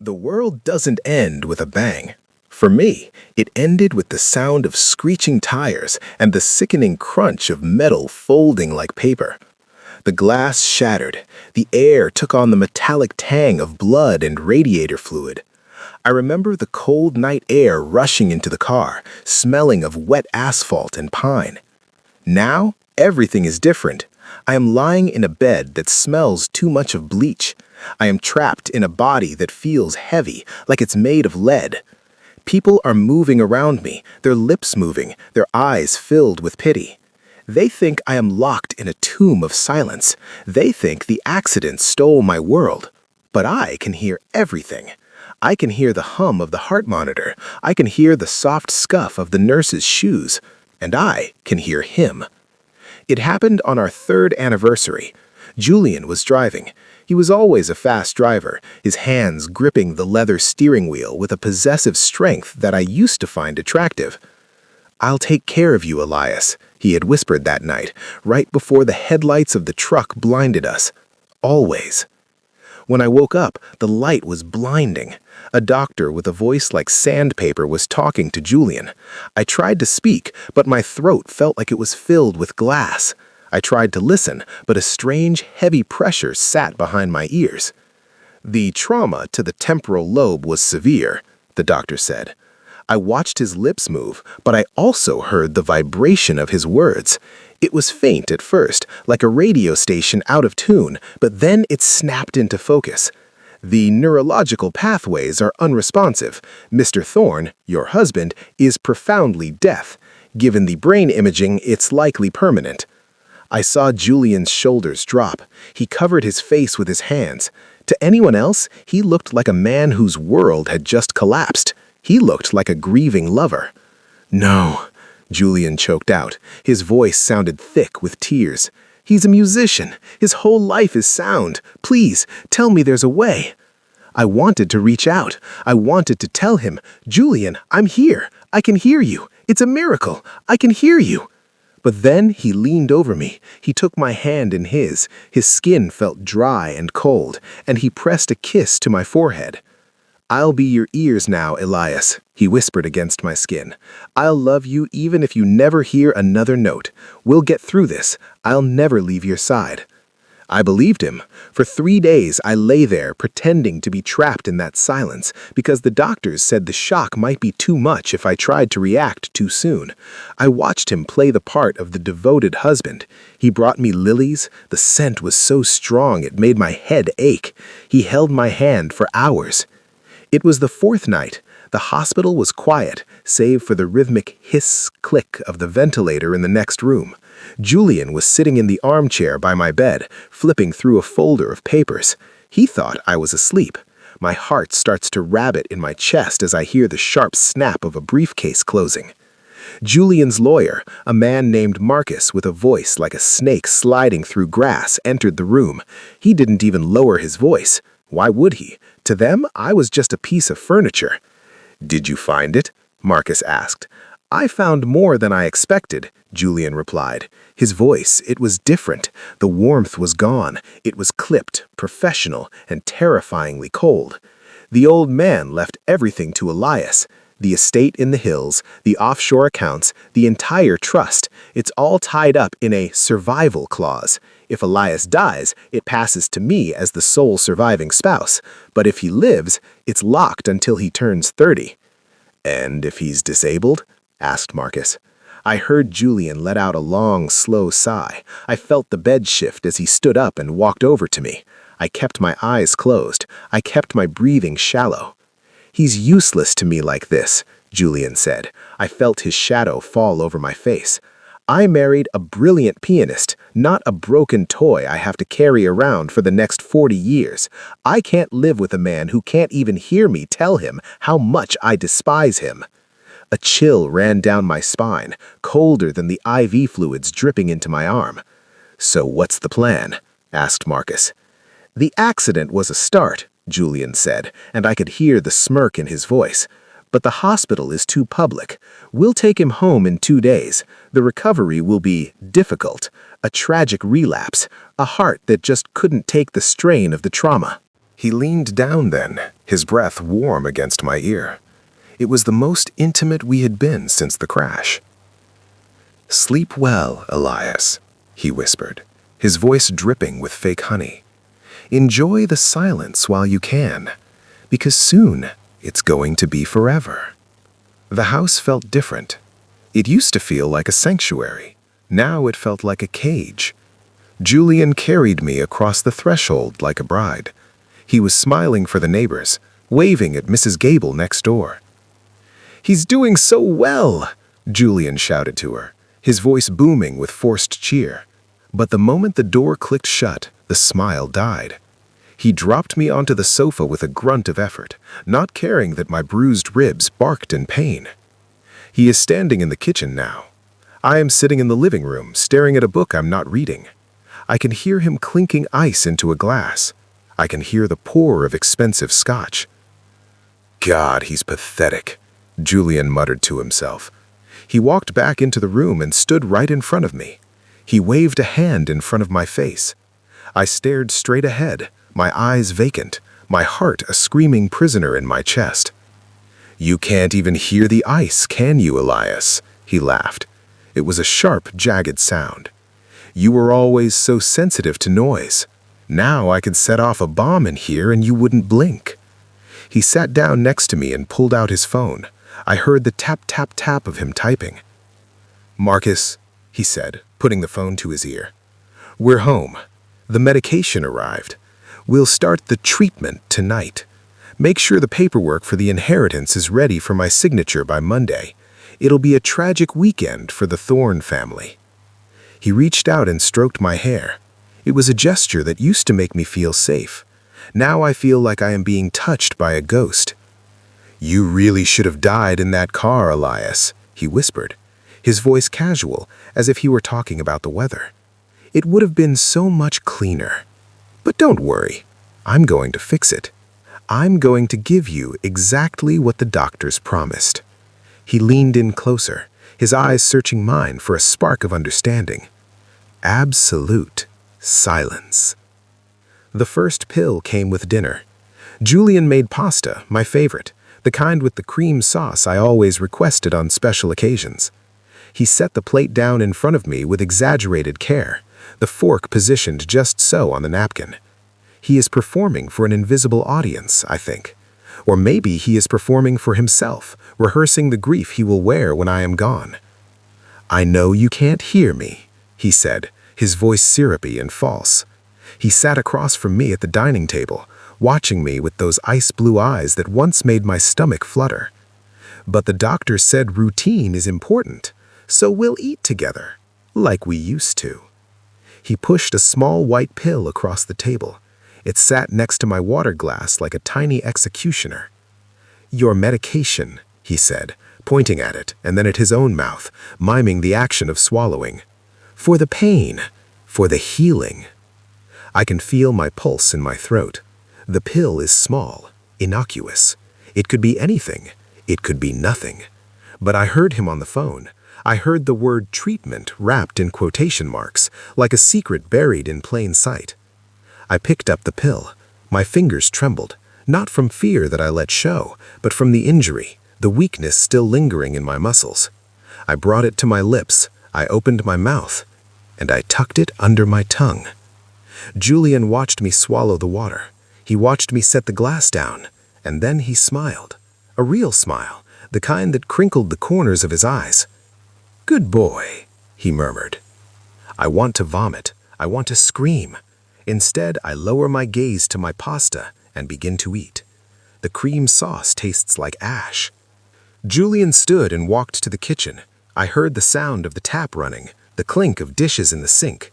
The world doesn't end with a bang. For me, it ended with the sound of screeching tires and the sickening crunch of metal folding like paper. The glass shattered. The air took on the metallic tang of blood and radiator fluid. I remember the cold night air rushing into the car, smelling of wet asphalt and pine. Now, everything is different. I am lying in a bed that smells too much of bleach. I am trapped in a body that feels heavy, like it's made of lead. People are moving around me, their lips moving, their eyes filled with pity. They think I am locked in a tomb of silence. They think the accident stole my world. But I can hear everything. I can hear the hum of the heart monitor. I can hear the soft scuff of the nurse's shoes. And I can hear him. It happened on our 3rd anniversary. Julian was driving. He was always a fast driver, his hands gripping the leather steering wheel with a possessive strength that I used to find attractive. "I'll take care of you, Elias," he had whispered that night, right before the headlights of the truck blinded us. Always. When I woke up, the light was blinding. A doctor with a voice like sandpaper was talking to Julian. I tried to speak, but my throat felt like it was filled with glass. I tried to listen, but a strange, heavy pressure sat behind my ears. "The trauma to the temporal lobe was severe," the doctor said. I watched his lips move, but I also heard the vibration of his words. It was faint at first, like a radio station out of tune, but then it snapped into focus. "The neurological pathways are unresponsive. Mr. Thorne, your husband, is profoundly deaf. Given the brain imaging, it's likely permanent." I saw Julian's shoulders drop. He covered his face with his hands. To anyone else, he looked like a man whose world had just collapsed. He looked like a grieving lover. "No," Julian choked out. His voice sounded thick with tears. "He's a musician. His whole life is sound. Please, tell me there's a way." I wanted to reach out. I wanted to tell him, "Julian, I'm here. I can hear you. It's a miracle. I can hear you." But then he leaned over me. He took my hand in his. His skin felt dry and cold, and he pressed a kiss to my forehead. "I'll be your ears now, Elias," he whispered against my skin. "I'll love you even if you never hear another note. We'll get through this. I'll never leave your side." I believed him. For 3 days I lay there pretending to be trapped in that silence because the doctors said the shock might be too much if I tried to react too soon. I watched him play the part of the devoted husband. He brought me lilies. The scent was so strong it made my head ache. He held my hand for hours. It was the 4th night. The hospital was quiet, save for the rhythmic hiss-click of the ventilator in the next room. Julian was sitting in the armchair by my bed, flipping through a folder of papers. He thought I was asleep. My heart starts to rabbit in my chest as I hear the sharp snap of a briefcase closing. Julian's lawyer, a man named Marcus with a voice like a snake sliding through grass, entered the room. He didn't even lower his voice. Why would he? To them, I was just a piece of furniture. "Did you find it?" Marcus asked. "I found more than I expected," Julian replied. His voice, it was different. The warmth was gone. It was clipped, professional, and terrifyingly cold. The old man left everything to Elias. The estate in the hills, the offshore accounts, the entire trust. It's all tied up in a survival clause. If Elias dies, it passes to me as the sole surviving spouse. But if he lives, it's locked until he turns 30. "And if he's disabled?" asked Marcus. I heard Julian let out a long, slow sigh. I felt the bed shift as he stood up and walked over to me. I kept my eyes closed. I kept my breathing shallow. "He's useless to me like this," Julian said. I felt his shadow fall over my face. "I married a brilliant pianist, not a broken toy I have to carry around for the next 40 years. I can't live with a man who can't even hear me tell him how much I despise him." A chill ran down my spine, colder than the IV fluids dripping into my arm. "So what's the plan?" asked Marcus. "The accident was a start," Julian said, and I could hear the smirk in his voice. "But the hospital is too public. We'll take him home in 2 days. The recovery will be difficult, a tragic relapse, a heart that just couldn't take the strain of the trauma." He leaned down then, his breath warm against my ear. It was the most intimate we had been since the crash. "Sleep well, Elias," he whispered, his voice dripping with fake honey. "Enjoy the silence while you can, because soon it's going to be forever." The house felt different. It used to feel like a sanctuary. Now it felt like a cage. Julian carried me across the threshold like a bride. He was smiling for the neighbors, waving at Mrs. Gable next door. "He's doing so well," Julian shouted to her, his voice booming with forced cheer. But the moment the door clicked shut, the smile died. He dropped me onto the sofa with a grunt of effort, not caring that my bruised ribs barked in pain. He is standing in the kitchen now. I am sitting in the living room, staring at a book I'm not reading. I can hear him clinking ice into a glass. I can hear the pour of expensive scotch. "God, he's pathetic," Julian muttered to himself. He walked back into the room and stood right in front of me. He waved a hand in front of my face. I stared straight ahead, my eyes vacant, my heart a screaming prisoner in my chest. "You can't even hear the ice, can you, Elias?" He laughed. It was a sharp, jagged sound. "You were always so sensitive to noise. Now I could set off a bomb in here and you wouldn't blink." He sat down next to me and pulled out his phone. I heard the tap-tap-tap of him typing. "Marcus," he said, putting the phone to his ear. "We're home. The medication arrived. We'll start the treatment tonight. Make sure the paperwork for the inheritance is ready for my signature by Monday. It'll be a tragic weekend for the Thorne family." He reached out and stroked my hair. It was a gesture that used to make me feel safe. Now I feel like I am being touched by a ghost. "You really should have died in that car, Elias," he whispered, his voice casual, as if he were talking about the weather. "It would have been so much cleaner. But don't worry, I'm going to fix it. I'm going to give you exactly what the doctors promised." He leaned in closer, his eyes searching mine for a spark of understanding. Absolute silence. The first pill came with dinner. Julian made pasta, my favorite, the kind with the cream sauce I always requested on special occasions. He set the plate down in front of me with exaggerated care, the fork positioned just so on the napkin. He is performing for an invisible audience, I think. Or maybe he is performing for himself, rehearsing the grief he will wear when I am gone. "I know you can't hear me," he said, his voice syrupy and false. He sat across from me at the dining table, watching me with those ice-blue eyes that once made my stomach flutter. "But the doctor said routine is important, so we'll eat together, like we used to." He pushed a small white pill across the table. It sat next to my water glass like a tiny executioner. "Your medication," he said, pointing at it and then at his own mouth, miming the action of swallowing. "For the pain, for the healing." I can feel my pulse in my throat. The pill is small, innocuous. It could be anything. It could be nothing. But I heard him on the phone. I heard the word treatment wrapped in quotation marks, like a secret buried in plain sight. I picked up the pill. My fingers trembled, not from fear that I let show, but from the injury, the weakness still lingering in my muscles. I brought it to my lips, I opened my mouth, and I tucked it under my tongue. Julian watched me swallow the water. He watched me set the glass down, and then he smiled. A real smile, the kind that crinkled the corners of his eyes. "Good boy," he murmured. I want to vomit. I want to scream. Instead, I lower my gaze to my pasta and begin to eat. The cream sauce tastes like ash. Julian stood and walked to the kitchen. I heard the sound of the tap running, the clink of dishes in the sink.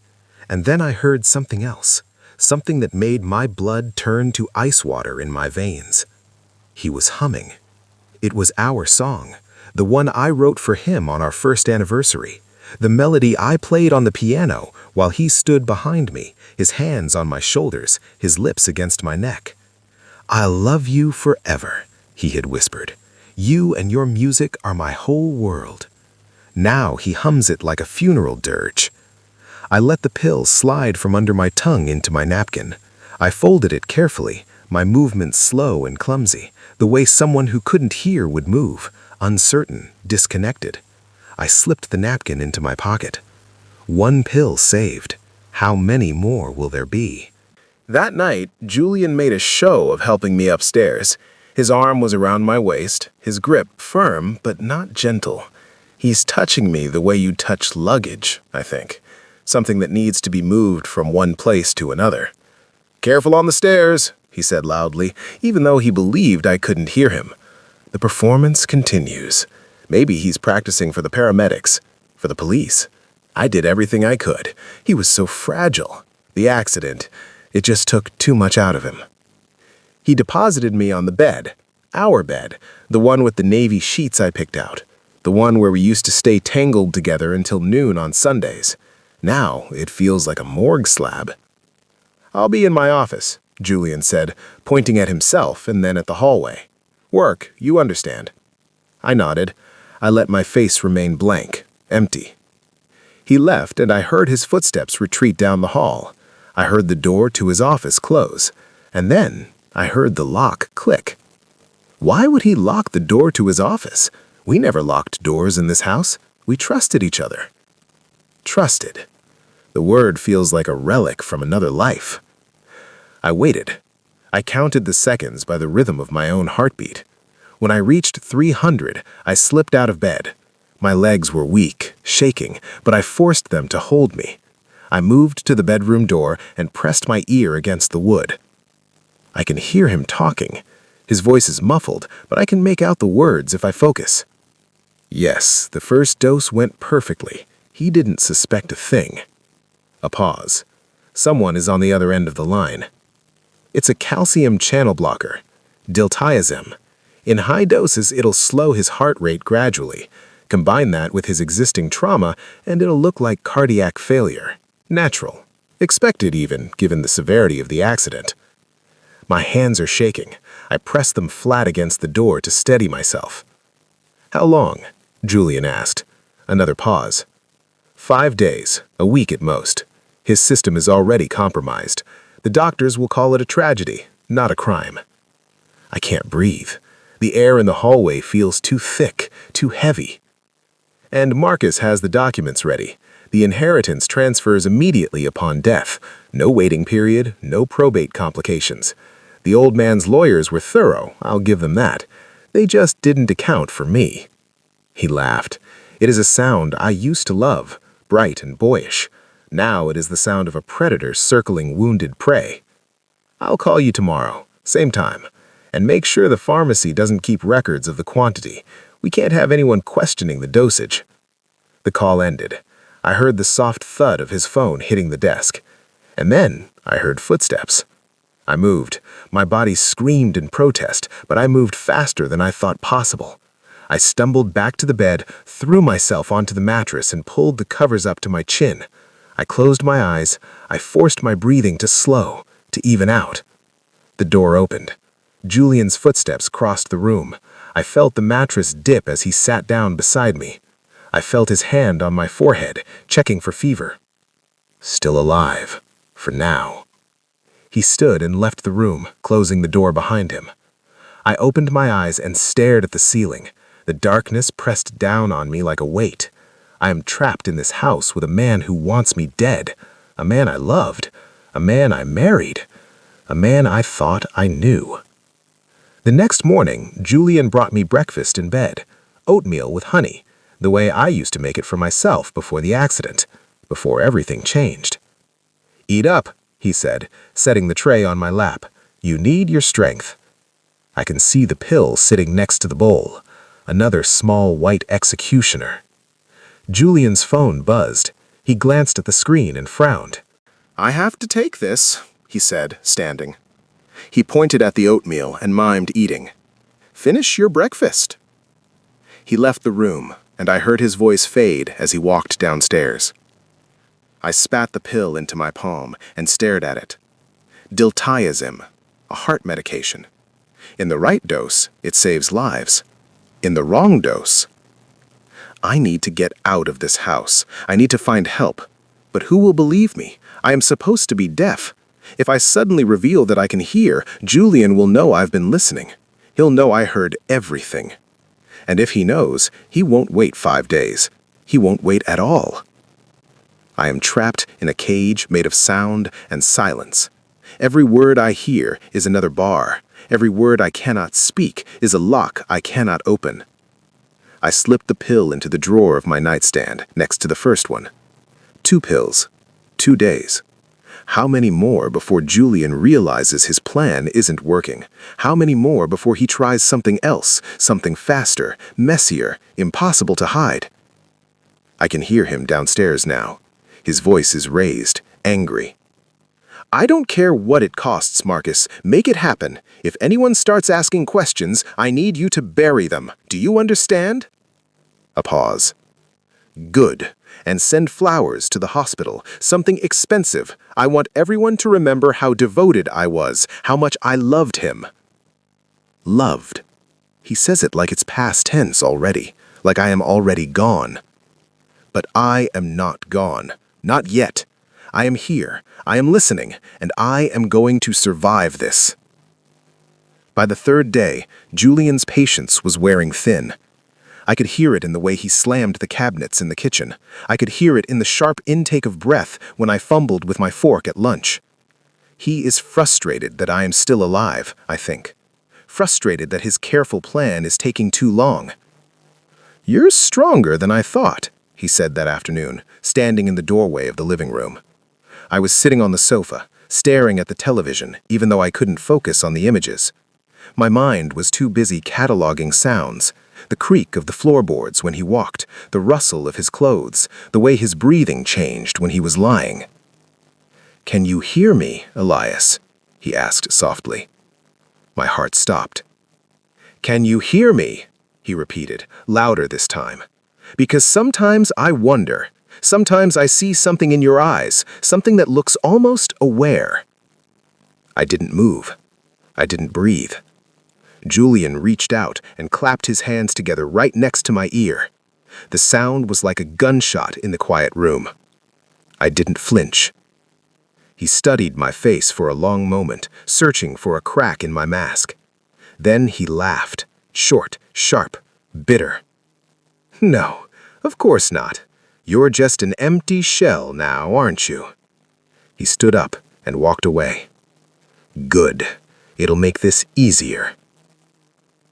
And then I heard something else, something that made my blood turn to ice water in my veins. He was humming. It was our song, the one I wrote for him on our first anniversary, the melody I played on the piano while he stood behind me, his hands on my shoulders, his lips against my neck. "I'll love you forever," he had whispered. "You and your music are my whole world." Now he hums it like a funeral dirge. I let the pill slide from under my tongue into my napkin. I folded it carefully, My movements slow and clumsy, the way someone who couldn't hear would move, uncertain, disconnected. I slipped the napkin into my pocket. One pill saved. How many more will there be? That night, Julian made a show of helping me upstairs. His arm was around my waist, his grip firm but not gentle. He's touching me the way you touch luggage, I think. Something that needs to be moved from one place to another. "Careful on the stairs," he said loudly, even though he believed I couldn't hear him. The performance continues. Maybe he's practicing for the paramedics, for the police. I did everything I could. He was so fragile. The accident, it just took too much out of him. He deposited me on the bed, our bed, the one with the navy sheets I picked out, the one where we used to stay tangled together until noon on Sundays. Now it feels like a morgue slab. "I'll be in my office," Julian said, pointing at himself and then at the hallway. "Work, you understand." I nodded. I let my face remain blank, empty. He left, and I heard his footsteps retreat down the hall. I heard the door to his office close, and then I heard the lock click. Why would he lock the door to his office? We never locked doors in this house. We trusted each other. Trusted. The word feels like a relic from another life. I waited. I counted the seconds by the rhythm of my own heartbeat. When I reached 300, I slipped out of bed. My legs were weak, shaking, but I forced them to hold me. I moved to the bedroom door and pressed my ear against the wood. I can hear him talking. His voice is muffled, but I can make out the words if I focus. Yes, the first dose went perfectly. He didn't suspect a thing. A pause. Someone is on the other end of the line. It's a calcium channel blocker, diltiazem. In high doses, it'll slow his heart rate gradually. Combine that with his existing trauma, and it'll look like cardiac failure. Natural. Expected even, given the severity of the accident. My hands are shaking. I press them flat against the door to steady myself. "How long?" Julian asked. Another pause. 5 days, a week at most. His system is already compromised. The doctors will call it a tragedy, not a crime. I can't breathe. The air in the hallway feels too thick, too heavy. And Marcus has the documents ready. The inheritance transfers immediately upon death. No waiting period, no probate complications. The old man's lawyers were thorough, I'll give them that. They just didn't account for me. He laughed. It is a sound I used to love, bright and boyish. Now it is the sound of a predator circling wounded prey. "I'll call you tomorrow, same time. And make sure the pharmacy doesn't keep records of the quantity. We can't have anyone questioning the dosage." The call ended. I heard the soft thud of his phone hitting the desk. And then I heard footsteps. I moved. My body screamed in protest, but I moved faster than I thought possible. I stumbled back to the bed, threw myself onto the mattress, and pulled the covers up to my chin. I closed my eyes. I forced my breathing to slow, to even out. The door opened. Julian's footsteps crossed the room. I felt the mattress dip as he sat down beside me. I felt his hand on my forehead, checking for fever. Still alive, for now. He stood and left the room, closing the door behind him. I opened my eyes and stared at the ceiling. The darkness pressed down on me like a weight. I am trapped in this house with a man who wants me dead, a man I loved, a man I married, a man I thought I knew. The next morning, Julian brought me breakfast in bed, oatmeal with honey, the way I used to make it for myself before the accident, before everything changed. "Eat up," he said, setting the tray on my lap. "You need your strength." I can see the pill sitting next to the bowl, another small white executioner. Julian's phone buzzed. He glanced at the screen and frowned. "I have to take this," he said, standing. He pointed at the oatmeal and mimed eating. "Finish your breakfast." He left the room, and I heard his voice fade as he walked downstairs. I spat the pill into my palm and stared at it. Diltiazem, a heart medication. In the right dose, it saves lives. In the wrong dose, I need to get out of this house. I need to find help. But who will believe me? I am supposed to be deaf. If I suddenly reveal that I can hear, Julian will know I've been listening. He'll know I heard everything. And if he knows, he won't wait 5 days. He won't wait at all. I am trapped in a cage made of sound and silence. Every word I hear is another bar. Every word I cannot speak is a lock I cannot open. I slipped the pill into the drawer of my nightstand, next to the first one. 2 pills. 2 days. How many more before Julian realizes his plan isn't working? How many more before he tries something else, something faster, messier, impossible to hide? I can hear him downstairs now. His voice is raised, angry. I don't care what it costs, Marcus. Make it happen. If anyone starts asking questions, I need you to bury them. Do you understand? A pause. Good. And send flowers to the hospital. Something expensive. I want everyone to remember how devoted I was, how much I loved him. Loved. He says it like it's past tense already, like I am already gone. But I am not gone. Not yet. I am here. I am listening, and I am going to survive this. By the 3rd day, Julian's patience was wearing thin. I could hear it in the way he slammed the cabinets in the kitchen. I could hear it in the sharp intake of breath when I fumbled with my fork at lunch. He is frustrated that I am still alive, I think. Frustrated that his careful plan is taking too long. "You're stronger than I thought," he said that afternoon, standing in the doorway of the living room. I was sitting on the sofa, staring at the television, even though I couldn't focus on the images. My mind was too busy cataloging sounds, the creak of the floorboards when he walked, the rustle of his clothes, the way his breathing changed when he was lying. "Can you hear me, Elias?" he asked softly. My heart stopped. "Can you hear me?" he repeated, louder this time. "Because sometimes I wonder. Sometimes I see something in your eyes, something that looks almost aware." I didn't move. I didn't breathe. Julian reached out and clapped his hands together right next to my ear. The sound was like a gunshot in the quiet room. I didn't flinch. He studied my face for a long moment, searching for a crack in my mask. Then he laughed, short, sharp, bitter. "No, of course not. You're just an empty shell now, aren't you?" He stood up and walked away. "Good. It'll make this easier."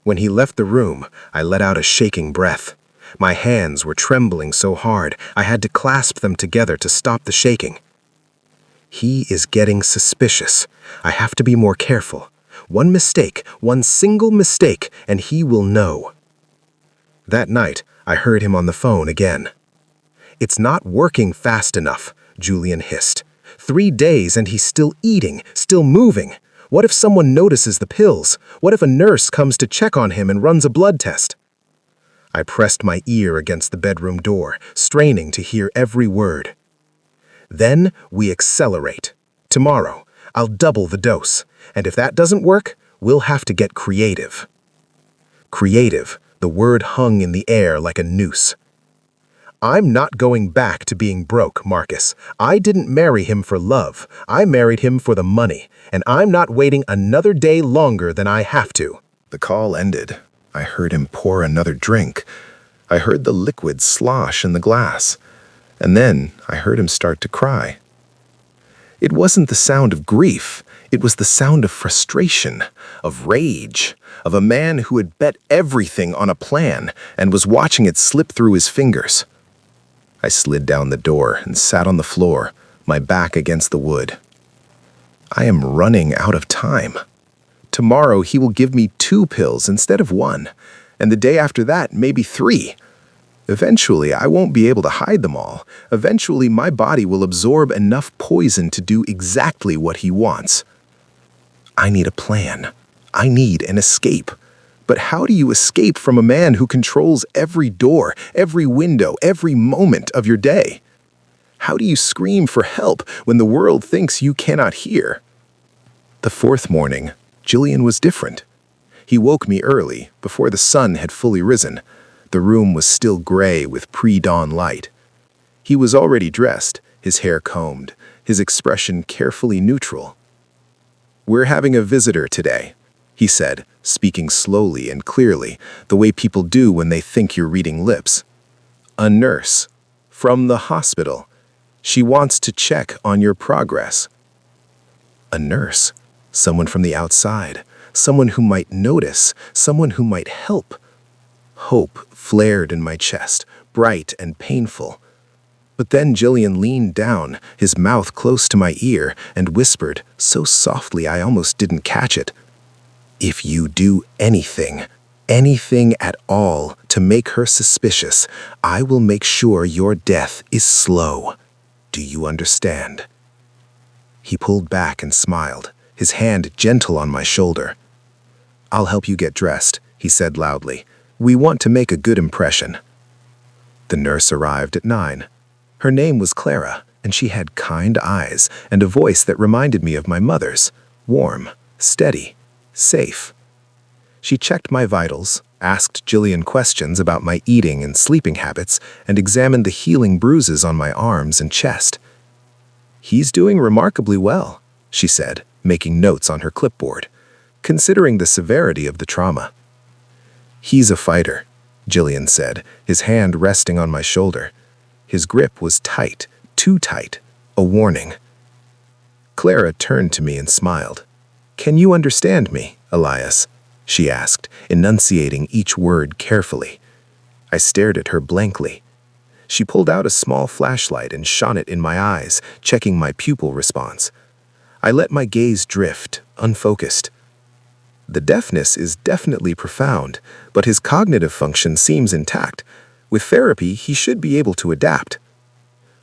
When he left the room, I let out a shaking breath. My hands were trembling so hard, I had to clasp them together to stop the shaking. He is getting suspicious. I have to be more careful. One mistake, one single mistake, and he will know. That night, I heard him on the phone again. "It's not working fast enough," Julian hissed. 3 days and he's still eating, still moving. What if someone notices the pills? What if a nurse comes to check on him and runs a blood test? I pressed my ear against the bedroom door, straining to hear every word. "Then we accelerate. Tomorrow, I'll double the dose. And if that doesn't work, we'll have to get creative." Creative, the word hung in the air like a noose. I'm not going back to being broke, Marcus. I didn't marry him for love. I married him for the money, and I'm not waiting another day longer than I have to. The call ended. I heard him pour another drink. I heard the liquid slosh in the glass. And then I heard him start to cry. It wasn't the sound of grief. It was the sound of frustration, of rage, of a man who had bet everything on a plan and was watching it slip through his fingers. I slid down the door and sat on the floor, my back against the wood. I am running out of time. Tomorrow he will give me 2 pills instead of 1, and the day after that maybe 3. Eventually I won't be able to hide them all. Eventually my body will absorb enough poison to do exactly what he wants. I need a plan. I need an escape. But how do you escape from a man who controls every door, every window, every moment of your day? How do you scream for help when the world thinks you cannot hear? The 4th morning, Julian was different. He woke me early, before the sun had fully risen. The room was still gray with pre-dawn light. He was already dressed, his hair combed, his expression carefully neutral. "We're having a visitor today," he said, speaking slowly and clearly, the way people do when they think you're reading lips. "A nurse. From the hospital. She wants to check on your progress." A nurse. Someone from the outside. Someone who might notice. Someone who might help. Hope flared in my chest, bright and painful. But then Jillian leaned down, his mouth close to my ear, and whispered, so softly I almost didn't catch it, "If you do anything at all to make her suspicious, I will make sure your death is slow. Do you understand?" He pulled back and smiled, his hand gentle on my shoulder. "I'll help you get dressed," he said loudly. "We want to make a good impression." The nurse arrived at 9. Her name was Clara, and she had kind eyes and a voice that reminded me of my mother's, warm, steady, safe. She checked my vitals, asked Jillian questions about my eating and sleeping habits, and examined the healing bruises on my arms and chest. "He's doing remarkably well," she said, making notes on her clipboard, "considering the severity of the trauma." "He's a fighter," Jillian said, his hand resting on my shoulder. His grip was tight, too tight, a warning. Clara turned to me and smiled. "Can you understand me, Elias?" she asked, enunciating each word carefully. I stared at her blankly. She pulled out a small flashlight and shone it in my eyes, checking my pupil response. I let my gaze drift, unfocused. "The deafness is definitely profound, but his cognitive function seems intact. With therapy, he should be able to adapt."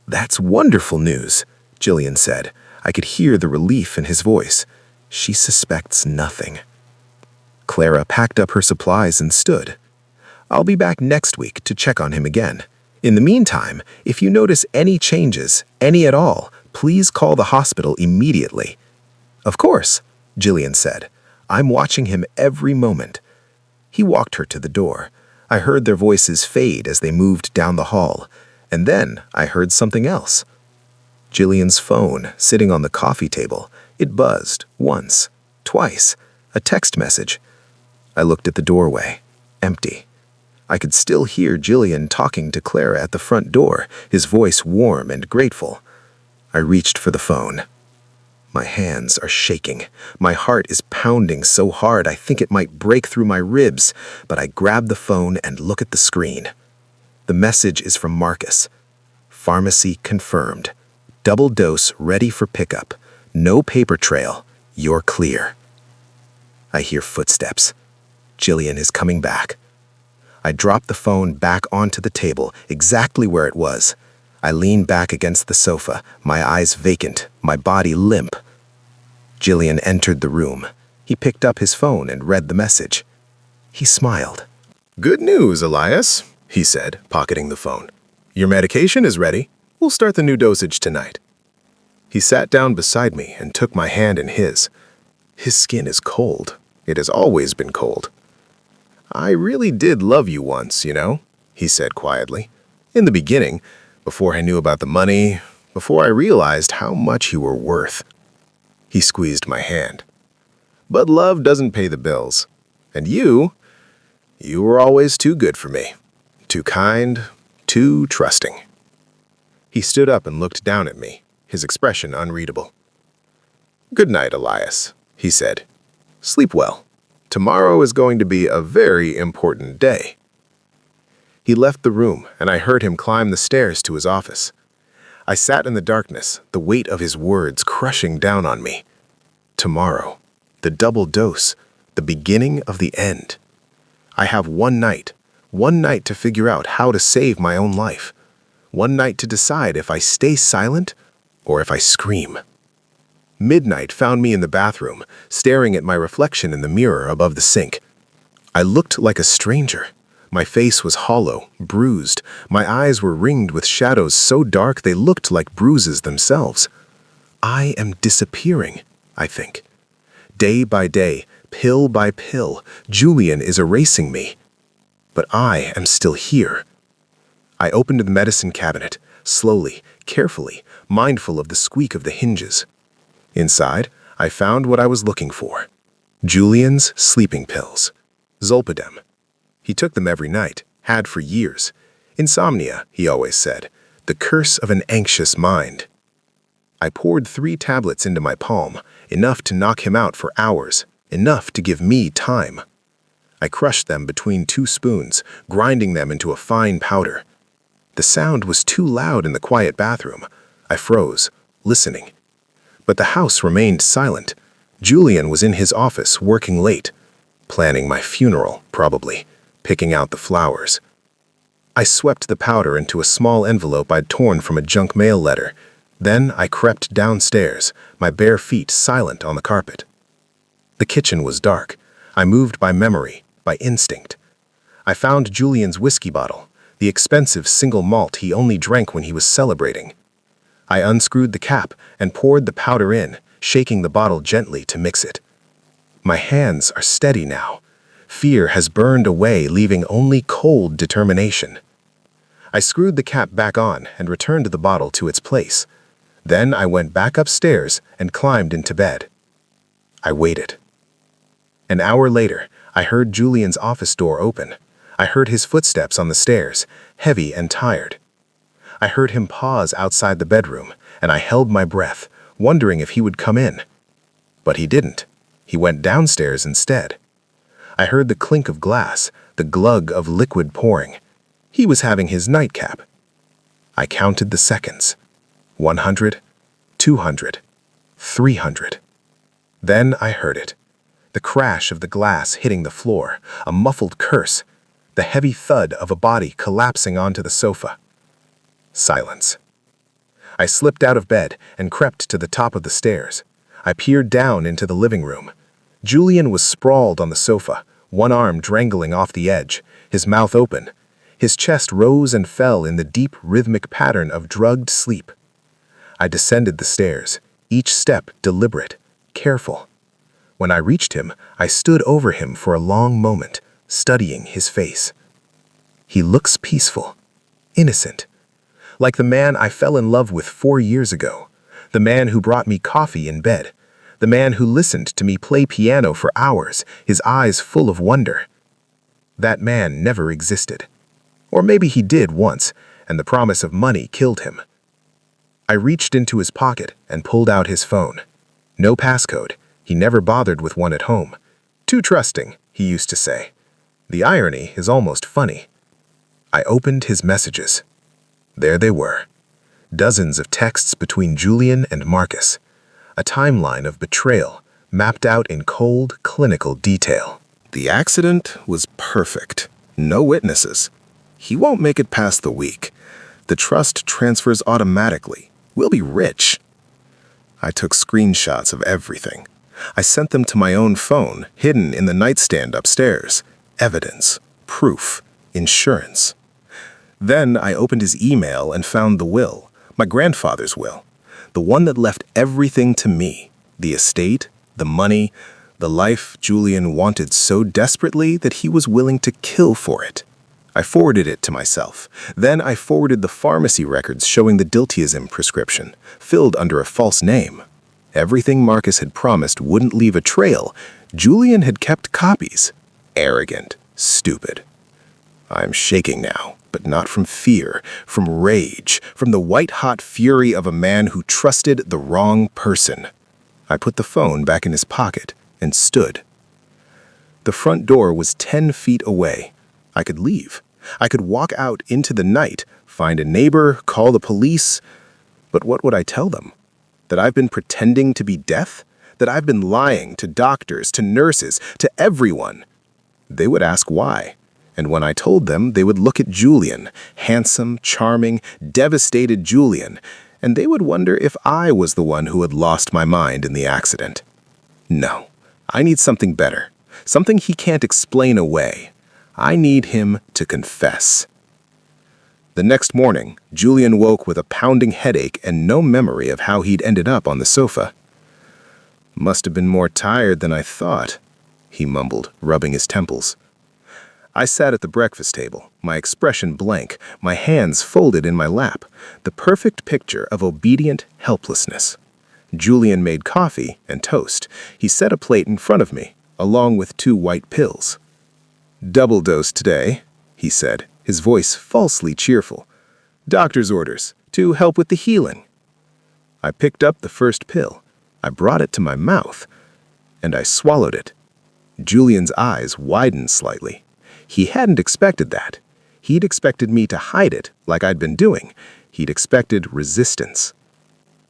"That's wonderful news," Jillian said. I could hear the relief in his voice. She suspects nothing. Clara packed up her supplies and stood. "I'll be back next week to check on him again. In the meantime, if you notice any changes, any at all, please call the hospital immediately." "Of course," Jillian said. "I'm watching him every moment." He walked her to the door. I heard their voices fade as they moved down the hall, and then I heard something else. Jillian's phone, sitting on the coffee table, it buzzed once, twice, a text message. I looked at the doorway, empty. I could still hear Jillian talking to Clara at the front door, his voice warm and grateful. I reached for the phone. My hands are shaking. My heart is pounding so hard I think it might break through my ribs, but I grab the phone and look at the screen. The message is from Marcus. "Pharmacy confirmed. Double dose ready for pickup. No paper trail. You're clear." I hear footsteps. Jillian is coming back. I drop the phone back onto the table, exactly where it was. I lean back against the sofa, my eyes vacant, my body limp. Jillian entered the room. He picked up his phone and read the message. He smiled. "Good news, Elias," he said, pocketing the phone. "Your medication is ready. We'll start the new dosage tonight." He sat down beside me and took my hand in his. His skin is cold. It has always been cold. "I really did love you once, you know," he said quietly. "In the beginning, before I knew about the money, before I realized how much you were worth." He squeezed my hand. "But love doesn't pay the bills. And you were always too good for me. Too kind, too trusting." He stood up and looked down at me, his expression unreadable. "Good night, Elias," he said. "Sleep well. Tomorrow is going to be a very important day." He left the room, and I heard him climb the stairs to his office. I sat in the darkness, the weight of his words crushing down on me. Tomorrow, the double dose, the beginning of the end. I have one night to figure out how to save my own life. One night to decide if I stay silent or if I scream. Midnight found me in the bathroom, staring at my reflection in the mirror above the sink. I looked like a stranger. My face was hollow, bruised. My eyes were ringed with shadows so dark they looked like bruises themselves. I am disappearing, I think. Day by day, pill by pill, Julian is erasing me. But I am still here. I opened the medicine cabinet, slowly, carefully, mindful of the squeak of the hinges. Inside, I found what I was looking for. Julian's sleeping pills. Zolpidem. He took them every night, had for years. Insomnia, he always said, the curse of an anxious mind. I poured 3 tablets into my palm, enough to knock him out for hours, enough to give me time. I crushed them between 2 spoons, grinding them into a fine powder. The sound was too loud in the quiet bathroom. I froze, listening. But the house remained silent. Julian was in his office working late, planning my funeral, probably, picking out the flowers. I swept the powder into a small envelope I'd torn from a junk mail letter. Then I crept downstairs, my bare feet silent on the carpet. The kitchen was dark. I moved by memory, by instinct. I found Julian's whiskey bottle, the expensive single malt he only drank when he was celebrating. I unscrewed the cap and poured the powder in, shaking the bottle gently to mix it. My hands are steady now. Fear has burned away, leaving only cold determination. I screwed the cap back on and returned the bottle to its place. Then I went back upstairs and climbed into bed. I waited. An hour later, I heard Julian's office door open. I heard his footsteps on the stairs, heavy and tired. I heard him pause outside the bedroom, and I held my breath, wondering if he would come in. But he didn't. He went downstairs instead. I heard the clink of glass, the glug of liquid pouring. He was having his nightcap. I counted the seconds. 100, 200, 300. Then I heard it. The crash of the glass hitting the floor, a muffled curse, the heavy thud of a body collapsing onto the sofa. Silence. I slipped out of bed and crept to the top of the stairs. I peered down into the living room. Julian was sprawled on the sofa, one arm dangling off the edge, his mouth open. His chest rose and fell in the deep rhythmic pattern of drugged sleep. I descended the stairs, each step deliberate, careful. When I reached him, I stood over him for a long moment, studying his face. He looks peaceful, innocent, like the man I fell in love with 4 years ago, the man who brought me coffee in bed, the man who listened to me play piano for hours, his eyes full of wonder. That man never existed. Or maybe he did once, and the promise of money killed him. I reached into his pocket and pulled out his phone. No passcode. He never bothered with one at home. Too trusting, he used to say. The irony is almost funny. I opened his messages. There they were. Dozens of texts between Julian and Marcus. A timeline of betrayal, mapped out in cold, clinical detail. The accident was perfect. No witnesses. He won't make it past the week. The trust transfers automatically. We'll be rich. I took screenshots of everything. I sent them to my own phone, hidden in the nightstand upstairs. Evidence, proof, insurance. Then I opened his email and found the will, my grandfather's will, the one that left everything to me, the estate, the money, the life Julian wanted so desperately that he was willing to kill for it. I forwarded it to myself. Then I forwarded the pharmacy records showing the diltiazem prescription, filled under a false name. Everything Marcus had promised wouldn't leave a trail. Julian had kept copies. Arrogant, stupid. I'm shaking now, but not from fear, from rage, from the white-hot fury of a man who trusted the wrong person. I put the phone back in his pocket and stood. The front door was 10 feet away. I could leave. I could walk out into the night, find a neighbor, call the police. But what would I tell them? That I've been pretending to be death? That I've been lying to doctors, to nurses, to everyone? They would ask why. And when I told them, they would look at Julian, handsome, charming, devastated Julian, and they would wonder if I was the one who had lost my mind in the accident. No, I need something better, something he can't explain away. I need him to confess. The next morning, Julian woke with a pounding headache and no memory of how he'd ended up on the sofa. "Must have been more tired than I thought," he mumbled, rubbing his temples. I sat at the breakfast table, my expression blank, my hands folded in my lap, the perfect picture of obedient helplessness. Julian made coffee and toast. He set a plate in front of me, along with 2 white pills. "Double dose today," he said, his voice falsely cheerful. "Doctor's orders, to help with the healing." I picked up the first pill. I brought it to my mouth, and I swallowed it. Julian's eyes widened slightly. He hadn't expected that. He'd expected me to hide it like I'd been doing. He'd expected resistance.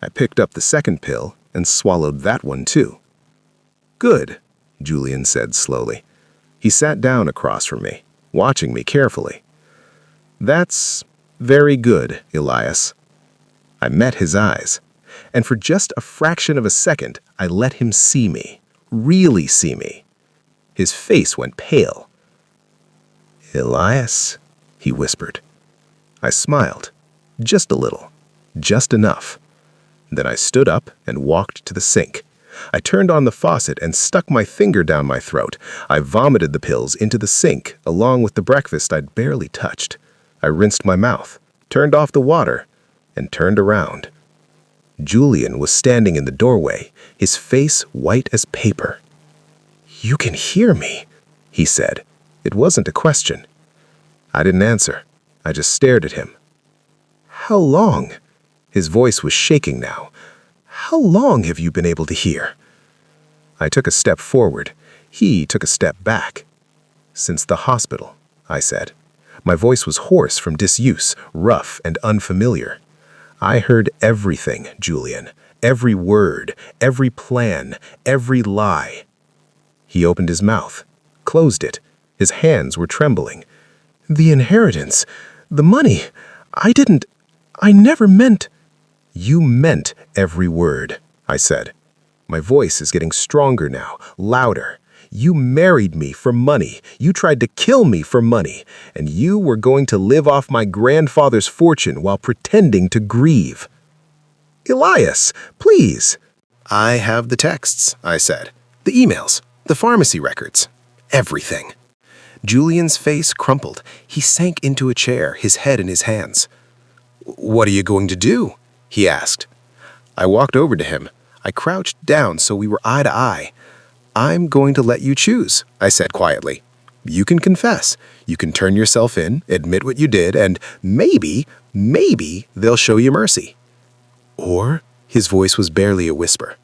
I picked up the second pill and swallowed that one too. "Good," Julian said slowly. He sat down across from me, watching me carefully. "That's very good, Elias." I met his eyes, and for just a fraction of a second, I let him see me, really see me. His face went pale. "Elias," he whispered. I smiled, just a little, just enough. Then I stood up and walked to the sink. I turned on the faucet and stuck my finger down my throat. I vomited the pills into the sink along with the breakfast I'd barely touched. I rinsed my mouth, turned off the water, and turned around. Julian was standing in the doorway, his face white as paper. "You can hear me," he said. It wasn't a question. I didn't answer. I just stared at him. "How long?" His voice was shaking now. "How long have you been able to hear?" I took a step forward. He took a step back. "Since the hospital," I said. My voice was hoarse from disuse, rough and unfamiliar. "I heard everything, Julian. Every word, every plan, every lie." He opened his mouth, closed it. His hands were trembling. "The inheritance, the money, I never meant—" "You meant every word," I said. My voice is getting stronger now, louder. "You married me for money. You tried to kill me for money. And you were going to live off my grandfather's fortune while pretending to grieve." "Elias, please." "I have the texts," I said. "The emails, the pharmacy records, everything." Julian's face crumpled. He sank into a chair, his head in his hands. "What are you going to do?" he asked. I walked over to him. I crouched down so we were eye to eye. "I'm going to let you choose," I said quietly. "You can confess. You can turn yourself in, admit what you did, and maybe they'll show you mercy. Or," his voice was barely a whisper,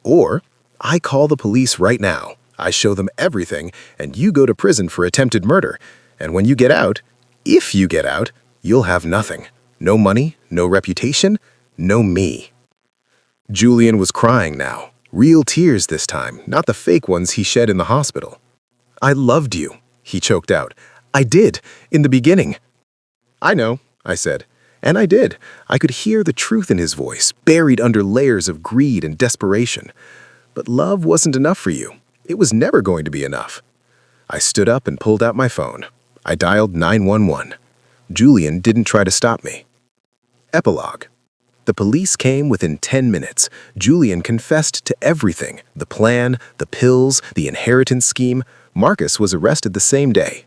"or I call the police right now. I show them everything, and you go to prison for attempted murder. And when you get out, if you get out, you'll have nothing. No money, no reputation, no me." Julian was crying now. Real tears this time, not the fake ones he shed in the hospital. "I loved you," he choked out. "I did, in the beginning." "I know," I said. And I did. I could hear the truth in his voice, buried under layers of greed and desperation. "But love wasn't enough for you. It was never going to be enough." I stood up and pulled out my phone. I dialed 911. Julian didn't try to stop me. Epilogue. The police came within 10 minutes. Julian confessed to everything: the plan, the pills, the inheritance scheme. Marcus was arrested the same day.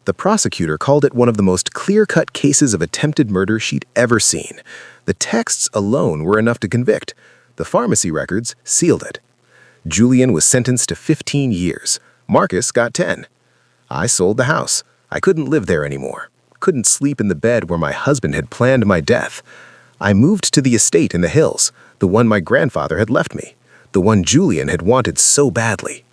The prosecutor called it one of the most clear-cut cases of attempted murder she'd ever seen. The texts alone were enough to convict. The pharmacy records sealed it. Julian was sentenced to 15 years. Marcus got 10. I sold the house. I couldn't live there anymore. Couldn't sleep in the bed where my husband had planned my death. I moved to the estate in the hills, the one my grandfather had left me, the one Julian had wanted so badly.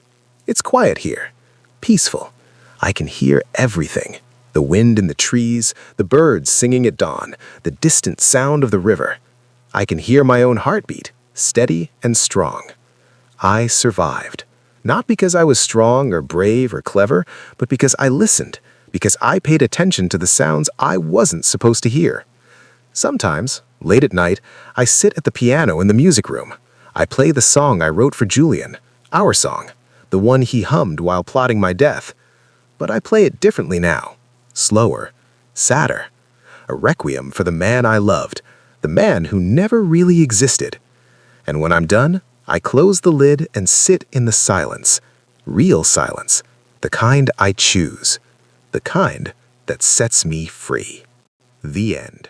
It's quiet here, peaceful. I can hear everything: the wind in the trees, the birds singing at dawn, the distant sound of the river. I can hear my own heartbeat, steady and strong. I survived. Not because I was strong or brave or clever, but because I listened, because I paid attention to the sounds I wasn't supposed to hear. Sometimes, late at night, I sit at the piano in the music room. I play the song I wrote for Julian, our song, the one he hummed while plotting my death. But I play it differently now, slower, sadder. A requiem for the man I loved, the man who never really existed. And when I'm done, I close the lid and sit in the silence, real silence, the kind I choose, the kind that sets me free. The end.